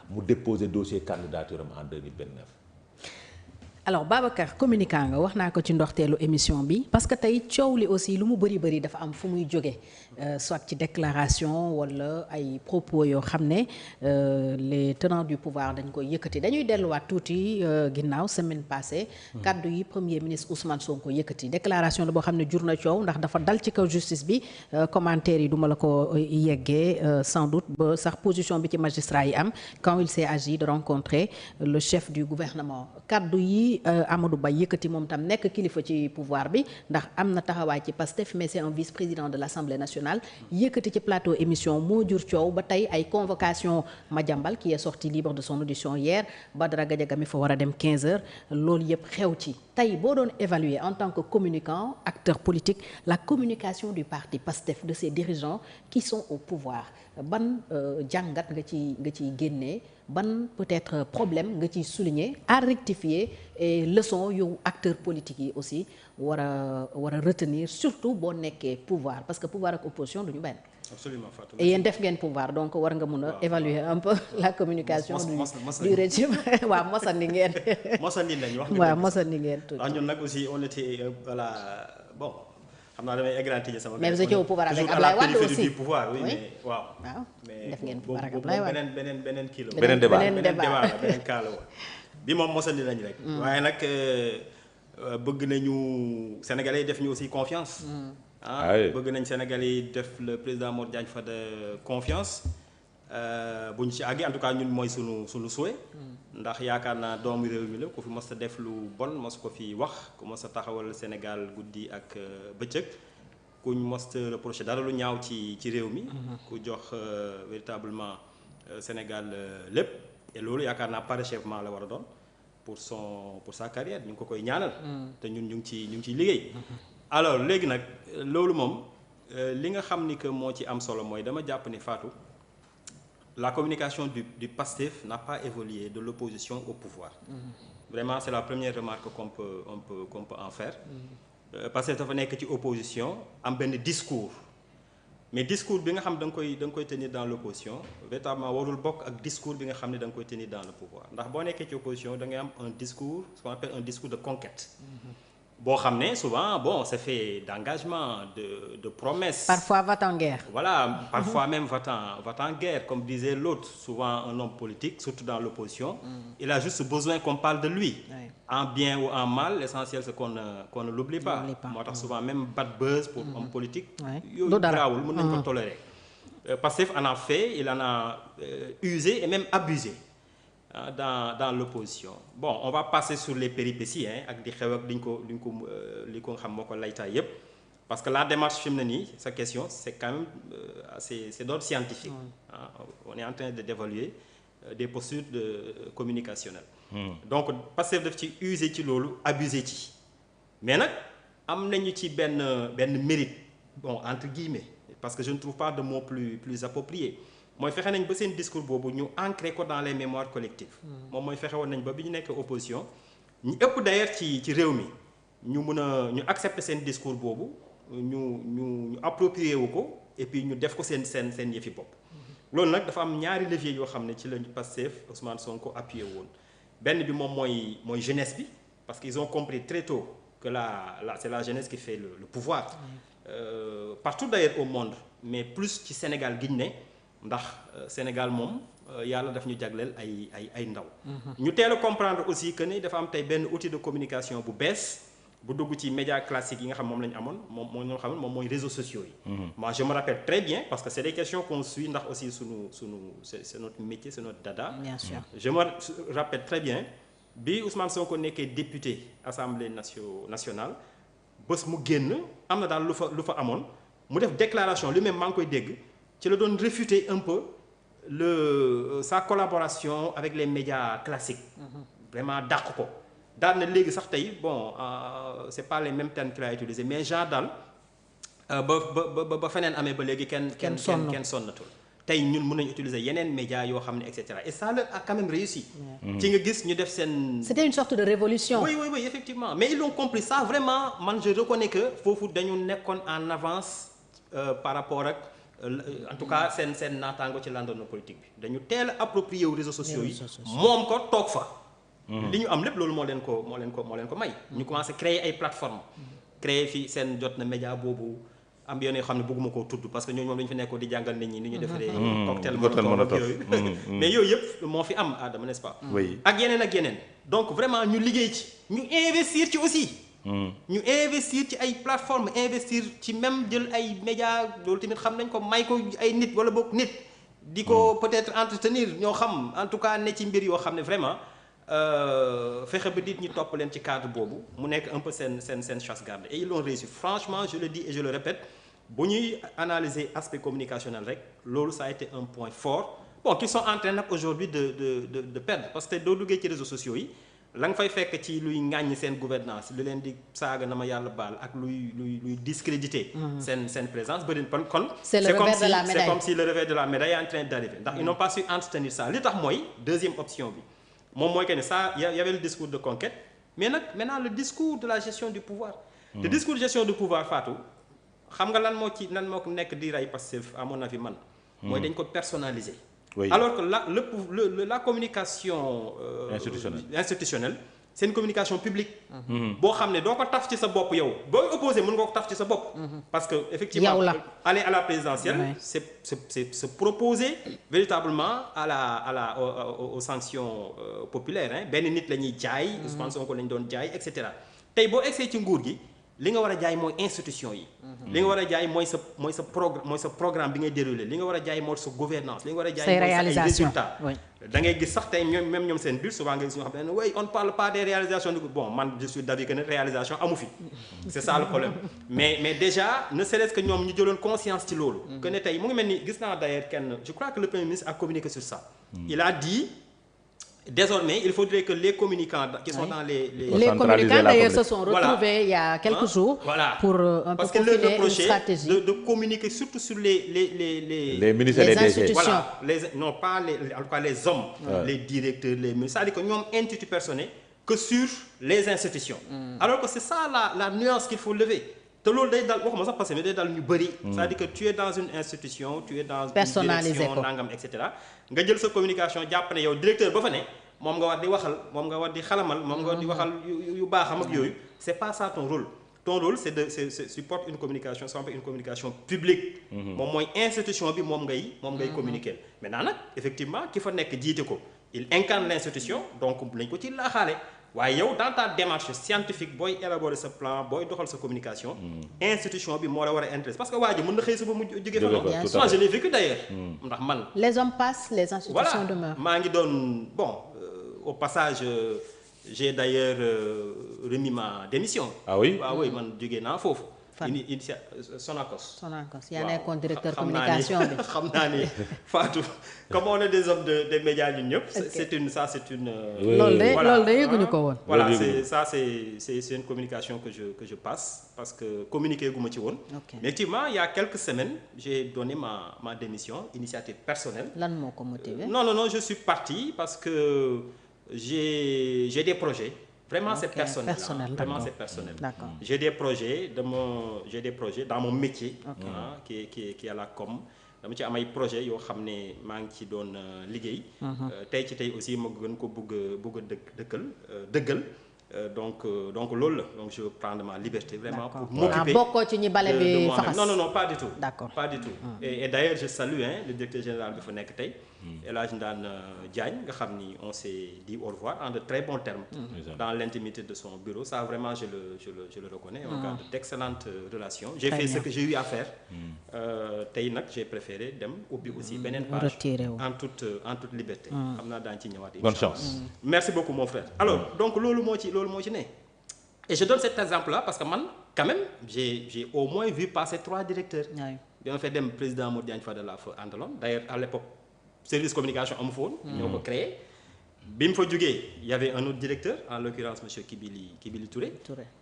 mu déposer dossier candidature am en 2029. alors Babacar communicant nga wax naa ko ci ndorteelu émission bi parce que tey coow li aussi lu mu bëri dafa am fu muy jóge soit ci déclaration wala ay propos yoo xam ne les tenants du pouvoir dañ koy yëkkati dañuy delluwaat tuuti ginnaaw semaine passée kaddu yi premier ministre Ousmane Sonko yëkkati déclaration la boo xam ne jur na coow ndax dafa dal ci kaw justice bi commentaires yi duma la ko yeggee sans doute ba sax position bi ci magistrat yi am quand il s'est agi de rencontrer le chef du gouvernement kaddu yi Amadou Ba yëkkati moom tam nekk kilifa ci pouvoir bi ndax am na taxawaay ci Pastef mais c'est un vice-président de l'Assemblée nationale yëkkati ci plateau émission moo jur coow ba tey ay convocation Madiambal qui est sorti libre de son audition hier Badara Gadiaga mi fa war a dem 15h loolu yëpp xew ci tey boo doon évaluer en tant que communicant acteur politique la communication du parti Pastef de ses dirigeants qui sont au pouvoir ban jàngat nga ciy génnee ban peut-être problème nga ciy souligner à rectifier et leçon yu acteurs politiques yi aussi war a retenir surtout boo nekkee pouvoir parce que pouvoir ak opposition du ñu benn. Absolument Fatou. et yéen def ngeen pouvoir donc war nga mun a évaluer un peu la communication du régime waaw mosandi ngeen. mosandi nañu wax. waaw mosandi ngeen tuuti. ñun nag aussi on était voilà bon. xam naa damay égratigner sama. mais vous étiez au pouvoir avec Ablaye Wade aussi du pouvoir oui mais waaw. mais def ngeen pouvoir ak Ablaye Wade beneen kii la. beneen débat beneen kaa la woon. bi moom mosandi nañ rek. waaye nag bëgg nañu Sénégalais yi def ñu aussi confiance. bëgg nañ Sénégalais yi def le président Modou Diagne Fada confiance bu ñu ci àggee en tout cas ñun mooy sunu souhait. ndax yaakaar naa doomu réew mi la ku fi mos a def lu bon mos ko fi wax ku mos a taxawal Sénégal guddi ak bëccëg kuñ mos a reproché dara lu ñaaw ci réew mi. ku jox véritablement Sénégal lépp et loolu yaakaar naa parachèvement la war a doon pour sa carrière ñu ngi ko koy ñaanal. te ñun ñu ngi ciy liggéey. alors léegi nag loolu moom li nga xam ni que moo ci am solo mooy dama jàpp ni Fatou. La communication du PASTEF n'a pas évolué de l'opposition au pouvoir. Vraiment, c'est la première remarque qu'on peut en faire. PASTEF dafa nekk ci opposition am benn discours mais discours bi nga xam da nga koy tenir dans l'opposition véritablement warul bokk ak discours bi nga xam ne da nga koy tenir dans le pouvoir ndax boo nekkee ci opposition da ngay am un discours ce qu'on appelle un discours de conquête. boo xam ne souvent bon c'est fait d'engagement de promesses. Parfois va-t-en guerre. Voilà, parfois même va-t-en guerre comme disait l'autre, souvent un homme politique, surtout dans l'opposition. Il a juste besoin qu'on parle de lui. Oui. En bien ou en mal, l'essentiel c'est qu'on ne l'oublie pas. Moo tax souvent même bad buzz pour homme politique. Yooyu garaawul mën nañu ko tolérer. Pastef en a fait, il en a usé et même abusé. Dans l'opposition bon on va passer sur les péripéties ak di xew ak li ko xam moo ko laytaay yépp parce que la démarche fi mu ne nii sa question c'est quand même c'est d'ordre scientifique. On est en train d'évaluer des postures communicationnelles. Donc Pastef daf ci user ci loolu abuser ci mais nag am nañu ci benn mérite bon entre guillemets parce que je ne trouve pas de mot plus approprié. mooy fexe nañ ba seen discours boobu ñu ancré ko dans les mémoires collectives. moom mooy fexe woon nañ ba bi ñu nekk opposition ñu ëpp d'ailleurs ci réew mi ñu accepter seen discours boobu ñu approprier wu ko et puis ñu def ko seen yëfi bopp. loolu nag dafa am ñaari leviers yoo xam ne ci lañu Pastef Ousmane Sonko appuyé woon benn bi moom mooy jeunesse bi parce qu'ils ont compris très tôt que c'est la jeunesse qui fait le pouvoir. Partout d'ailleurs au monde mais plus ci Sénégal gi ñu ne. ndax Sénégal moom yàlla daf ñu jagleel ay ndaw. ñu teel a comprendre aussi que ni dafa am tey benn outil de communication bu bees bu dugg ci médias classiques yi nga xam moom la ñu amoon moom mooy réseaux sociaux yi. Moi je me rappelle très bien parce que c'est des questions qu'on suit ndax aussi c'est notre métier c'est notre dada. Bien sûr. Je me rappelle très bien bi Ousmane Sonko nekkee député Assemblée nationale bés mu génn am na daal lu fa amoon mu def déclaration lui-même maa ngi koy dégg. ci la doon réfuter un peu sa collaboration avec les médias classiques. Vraiment dàq ko daal na léegi sax tey bon c'est pas les mêmes termes qu'il a utilisé mais genre daal ba feneen amee ba léegi kenn sonnatul tey ñun mën nañu utiliser yeneen médias yoo xam ne et cetera et ça a quand même réussi. ci nga gis ñu def seen. C'était une sorte de révolution. Oui effectivement mais ils l'ont compris ça vraiment man je reconnais que foofu dañu nekkoon en avance par rapport ak. en tout cas seen naataango ci landono politique bi dañu teel a approprié wu réseaux sociaux yi moom ko toog fa li ñu am lépp loolu moo leen ko may ñu commencé créer ay plateformes créer fii seen jot na média boobu am yoon yoo xam ne bëgguma koo tudd parce que ñooñu moom dañu fi nekkoon di jàngal nit ñi ni ñu defaree cocktail molotov yooyu mais yooyu yëpp moo fi am Adama n'est-ce pas ak yeneen donc vraiment ñu liggéey ci ñu investir ci aussi ñu investir ci ay plateformes investir ci même jël ay médias loolu tamit xam nañ ko may ko ay nit wala boog nit di ko peut-être entretenir ñoo xam en tout cas ne ci mbir yoo xam ne vraiment fexe ba nit ñi topp leen ci cadre boobu mu nekk un peu seen chasse gardée et ils l'ont réussi franchement je le dis et je le répète bu ñuy analyser aspect communicationnel rek loolu ça a été un point fort bon qui sont en train nag aujourd'hui de perdre parce que doo duggee ci réseaux sociaux yi la nga fay fekk ci luy ŋàññi seen gouvernance lu leen di saaga na ma yàlla baal ak luy discréditer seen présence bëri kon c'est comme si le revers de la médaille est en train d'arriver ndax ils n'ont pas su entretenir ça li tax mooy deuxième option bi moom mooy que ne ça y avait le discours de conquête mais nag maintenant le discours de la gestion du pouvoir le discours de gestion du pouvoir Fatou xam nga lan moo ko nekk di ray Pastef à mon avis man mooy dañ ko personnaliser alors que la communication institutionnelle c'est une communication publique boo xam ne doo ko taf ci sa bopp yow booy opposé mën nga ko taf ci sa bopp parce que effectivement aller à la présidentielle c'est se proposer véritablement aux sanctions populaires benn nit la ñuy jaay Ousmane Sonko la ñu doon jaay et cetera tey boo egsee ci nguur gi li nga war a jaay mooy institution yi li nga war a jaay mooy sa programme bi ngay déroulé li nga war a jaay mooy sa gouvernance li nga war a jaay mooy sa ay résultats da ngay gis sax tey même ñoom seen biir souvent nga gis ñoo xam ne oui on ne parle pas des réalisations bon man je suis d'avis que ne réalisation amu fi c'est ça le problème mais déjà ne serait-ce que ñoom ñu jëloon conscience ci loolu que ne tey mu ngi mel ni gis naa d'ailleurs kenn je crois que le Premier ministre a communiqué sur ça il a dit désormais il faudrait que les communicants qui sont dans les communicants d'ailleurs se sont retrouvés il y a quelques jours pour un peu profiler une stratégie de communiquer surtout sur les ministres et les DG voilà non pas en tout cas les hommes les directeurs les ministres c'est-à-dire que ñoom institut personnel que sur les institutions alors que c'est ça la nuance qu'il faut lever te loolu day dal waxuma sax parce que day dal ñu bëri c'est-à-dire que tu es dans une institution tu es dans une direction nangam et cetera nga jël sa communication jàpp ne yow directeur ba fa ne moom nga war di waxal moom nga war di xalamal moom nga war di waxal yu baaxam ak yooyu c'est pas ça ton rôle c'est supporte une communication ça s'appelle une communication publique moom mooy institution bi moom ngay communiquer maintenant nag effectivement ki fa nekk jiite ko il incarne l'institution donc lañ ko ci laaxaale waaye yow dans ta démarche scientifique booy élaborer sa plan booy doxal sa communication institution bi moo la war a intéresser parce que waa ji mën na xëy suba mu jóge fa noonu moi je l'ai vécu d'ailleurs ndax man les hommes passent les institutions demeurent maa ngi doon au passage j'ai d'ailleurs remis ma démission waaw oui man jógee naa foofu Sonacos yaa nekkoon directeur communication bi xam naa ni Fatou comme on est des hommes des médias ñun ñëpp c'est une loolu de yëguñu ko woon voilà c'est une communication que je passe parce que communiquer gu ma ci woon mais effectivement il y a quelques semaines j'ai donné ma démission initiative personnelle lan moo ko motivé non je suis parti parce que j'ai des projets vraiment c'est personnel vraiment c'est personnel j'ai des projets dans mon métier qui est à la com dama ci am ay projets yoo xam ne maa ngi ci doon liggéey tey aussi ma gën ko bëgg a dëggal donc loolu la donc je veux prendre ma liberté vraiment pour m'occuper bokkoo ci ñi bale bi faxas non pas du tout d'accord pas du tout et d'ailleurs je salue le directeur général bi fa nekk tey El Hadj Ndane Diagne nga xam ni on s'est dit au revoir en de très bons termes dans l'intimité de son bureau ça vraiment je le reconnais on garde d'excellentes relations j'ai fait ce que j'ai eu à faire tey nag j'ai préféré dem ubbi aussi beneen page en toute liberté xam naa daañu ci ñëwaat bonne chance merci beaucoup mon frère alors donc loolu moo ci ne et je donne cet exemple là parce que man quand même j'ai au moins vu passer 3 directeurs bi ma fay dem président Modou Diagne Fada la fa àndaloon d'ailleurs à l'époque service communication amu fa woon ñoo ko créé bi mu fa jógee y avait un autre directeur en l'occurrence monsieur Kibili Touré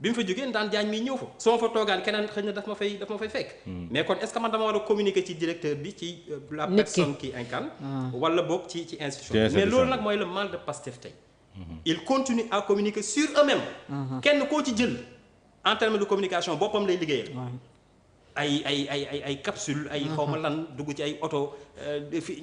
bi mu fa jógee Ndane Diagne mi ñëw fa soo fa toogaan keneen xëy na daf ma fay fekk mais kon est-ce que man dama war a communiquer ci directeur bi ci la personne qui incarne wala boog ci institution mais loolu nag mooy le mal de Pastef tey ils continuent à communiquer sur eux-mêmes kenn koo ci jël en termes de communication boppam lay liggéeyal ay capsule ay xawma lan dugg ci ay oto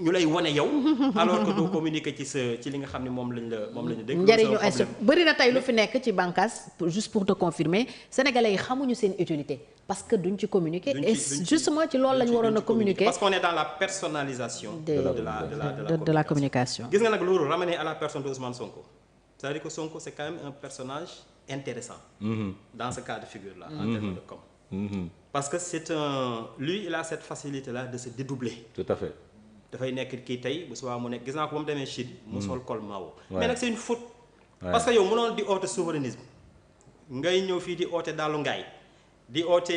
ñu lay wane yow alors que doo communiquer ci li nga xam ne moom lañ la dégg. njëriñu bëri na tey lu fi nekk ci bànqaas juste pour te confirmer sénégalais yi xamuñu seen utilité parce que duñ ci communiquer et justement ci loolu lañ waroon a communiquer parce qu'on est dans la personnalisation de la communication. gis nga nag loolu ramené à la personne de Ousmane Sonko c'est-à-dire que Sonko c'est quand même un personnage intéressant dans ce cas de figure là en termes de com. Parce que lui il a cette facilité là de se dédoubler. Tout à fait. dafay nekk kii tey bu subaa mu nekk gis naa ko ba mu demee Chine. mu sol col Mao. mais nag c'est une faute. parce que yow mënoon di oote souverainisme. ngay ñëw fii di oote Daalu Ngaay di oote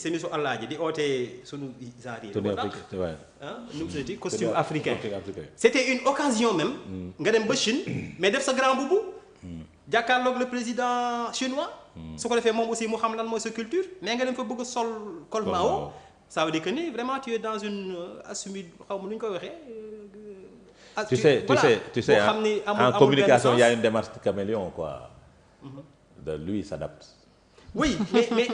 semisu Alaaji di oote sunu genre yi. nu mu tuddati costume africain. c'était une occasion même. nga dem ba Chine mais def sa grand boubou. jàkkaarloog le président chinois. su ko defee moom aussi mu xam lan mooy sa culture mais nga dem fa bëgg a sol col Mao. ça veut dire que ni vraiment tu es dans une assumé xaw ma nu ñu koy waxee. tu sais en communication il y a une démarche de caméléon quoi. De lui s'adapte. Oui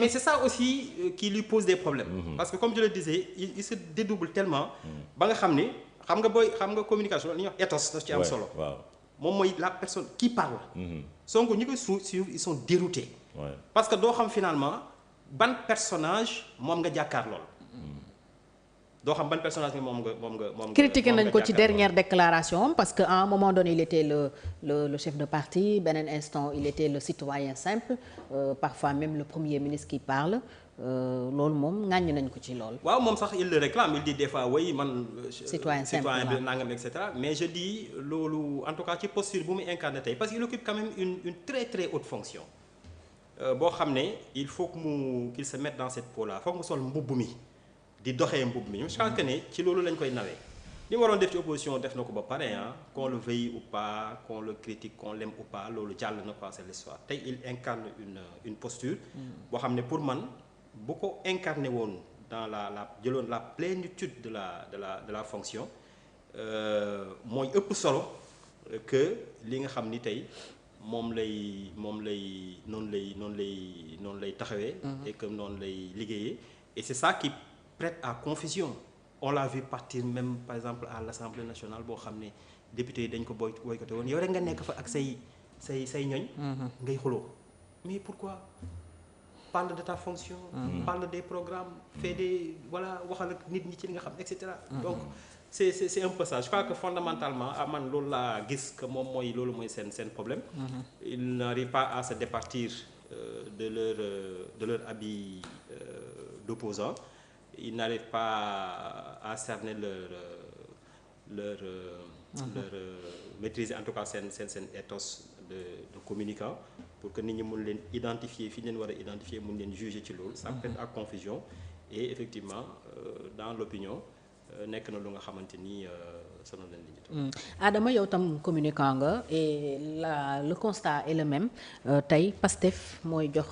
mais c'est ça aussi qui lui pose des problèmes. Parce que comme je le disais il se dédouble tellement. ba nga xam nga communication li ñuy wax ethos daf ci am solo. moom mooy la personne qui parle. Sonko ñi koy suivre ils sont déroutés. Parce que doo xam finalement ban personnage moom nga jàkkaar lool. doo xam ban personnage bi moom nga critiqué nañ ko ci dernière déclaration parce que à un moment donné il était le chef de parti beneen instant il était le citoyen simple parfois même le premier ministre qui parle loolu moom ŋàññ nañ ko ci lool. waaw moom sax il le réclame il dit des fois oui man. citoyen simple bi nangam et cetera mais je dis loolu en tout cas ci posture bu muy incarné tey parce qu'il occupe quand même une très très haute fonction boo xam ne il faut que qu'il se mette dans cette peau là foog mu sol mbubb mi. di doxee mbubb mi je pense que ne ci loolu lañ koy nawee li mu waroon def ci opposition def na ko ba pare qu'on le veuille ou pas qu'on le critique qu'on l'aime ou pas loolu jàll na quoi c'est l'histoire tey il incarne une posture boo xam ne pour man bu ko incarné woon dans la jëloon la plénitude de la fonction mooy ëpp solo que li nga xam ni tey moom lay noonu lay taxawee et que noonu lay liggéeyee et c'est ça qui prête à confusion on l'a vu partir même par exemple à l'Assemblée nationale boo xam ne député yi dañ ko boycotté woon yow rek nga nekk fa ak say ñoñ ngay xuloo mais pourquoi parle de ta fonction parle des programmes fais des waxal ak nit ñi ci li nga xam et cetera donc c'est un peu ça je crois que fondamentalement man loolu laa gis que moom mooy loolu mooy seen problème ils n'arrivent pas à se départir de leur habit d'opposant ils n'arrivent pas à cerner leur maîtriser en tout cas seen ethos de communicant pour que nit ñi mun leen identifier fi ñu leen war a identifier mun leen juger ci loolu ça prête à confusion et effectivement dans l'opinion nekk na lu nga xamante ni sonal leen li Adama yow tam communicant nga et le constat est le même tey Pastef mooy jox